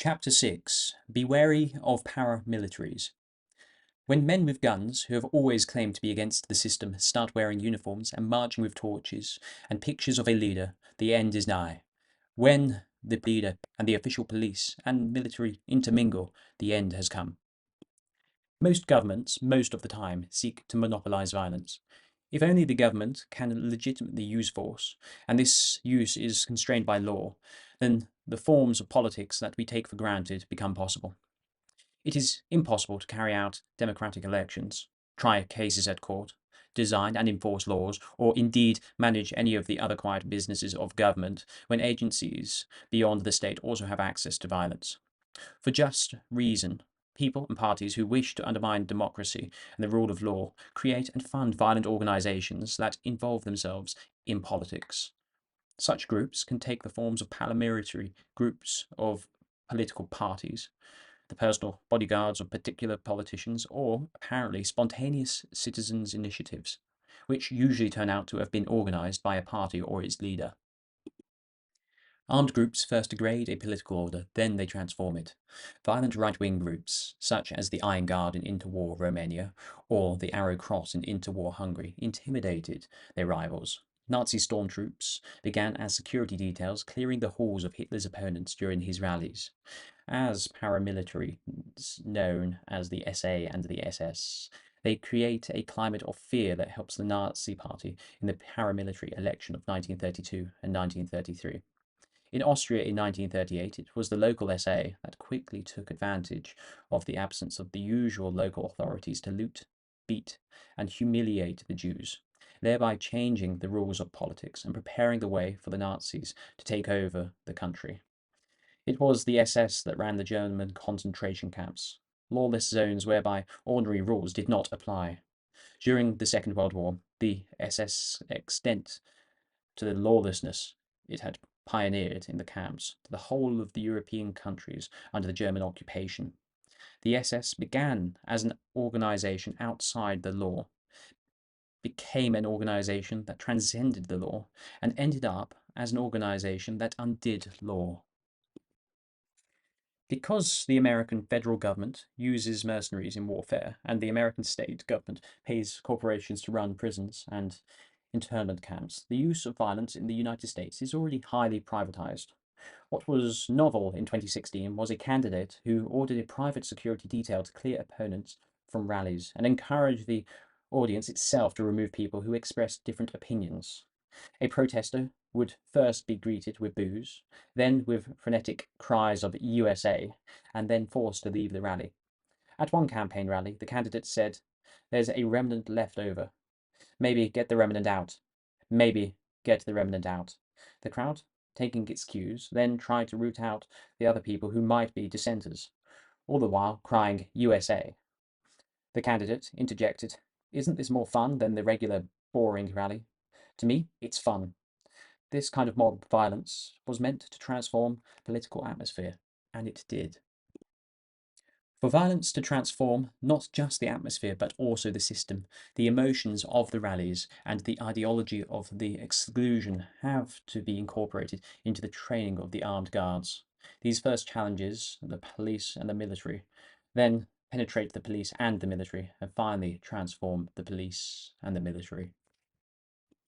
Chapter 6. Be wary of paramilitaries. When men with guns, who have always claimed to be against the system, start wearing uniforms and marching with torches and pictures of a leader, the end is nigh. When the leader and the official police and military intermingle, the end has come. Most governments, most of the time, seek to monopolize violence. If only the government can legitimately use force, and this use is constrained by law, then the forms of politics that we take for granted become possible. It is impossible to carry out democratic elections, try cases at court, design and enforce laws, or indeed manage any of the other quiet businesses of government when agencies beyond the state also have access to violence. For just reason, people and parties who wish to undermine democracy and the rule of law create and fund violent organizations that involve themselves in politics. Such groups can take the forms of paramilitary groups of political parties, the personal bodyguards of particular politicians, or apparently spontaneous citizens' initiatives, which usually turn out to have been organized by a party or its leader. Armed groups first degrade a political order, then they transform it. Violent right-wing groups, such as the Iron Guard in interwar Romania or the Arrow Cross in interwar Hungary, intimidated their rivals. Nazi stormtroops began as security details clearing the halls of Hitler's opponents during his rallies. As paramilitaries, known as the SA and the SS, they create a climate of fear that helps the Nazi Party in the paramilitary election of 1932 and 1933. In Austria in 1938, it was the local SA that quickly took advantage of the absence of the usual local authorities to loot, beat, and humiliate the Jews, thereby changing the rules of politics and preparing the way for the Nazis to take over the country. It was the SS that ran the German concentration camps, lawless zones whereby ordinary rules did not apply. During the Second World War, the SS extent to the lawlessness it had pioneered in the camps to the whole of the European countries under the German occupation. The SS began as an organization outside the law, became an organization that transcended the law, and ended up as an organization that undid law. Because the American federal government uses mercenaries in warfare, and the American state government pays corporations to run prisons and internment camps, the use of violence in the United States is already highly privatized. What was novel in 2016 was a candidate who ordered a private security detail to clear opponents from rallies and encourage the audience itself to remove people who expressed different opinions. A protester would first be greeted with boos, then with frenetic cries of USA, and then forced to leave the rally. At one campaign rally, the candidate said, "There's a remnant left over. Maybe get the remnant out. Maybe get the remnant out." The crowd, taking its cues, then tried to root out the other people who might be dissenters, all the while crying USA. The candidate interjected, "Isn't this more fun than the regular boring rally? To me, it's fun." This kind of mob violence was meant to transform political atmosphere, and it did. For violence to transform not just the atmosphere but also the system, the emotions of the rallies and the ideology of the exclusion have to be incorporated into the training of the armed guards. These first challenges the police and the military, then penetrate the police and the military, and finally transform the police and the military.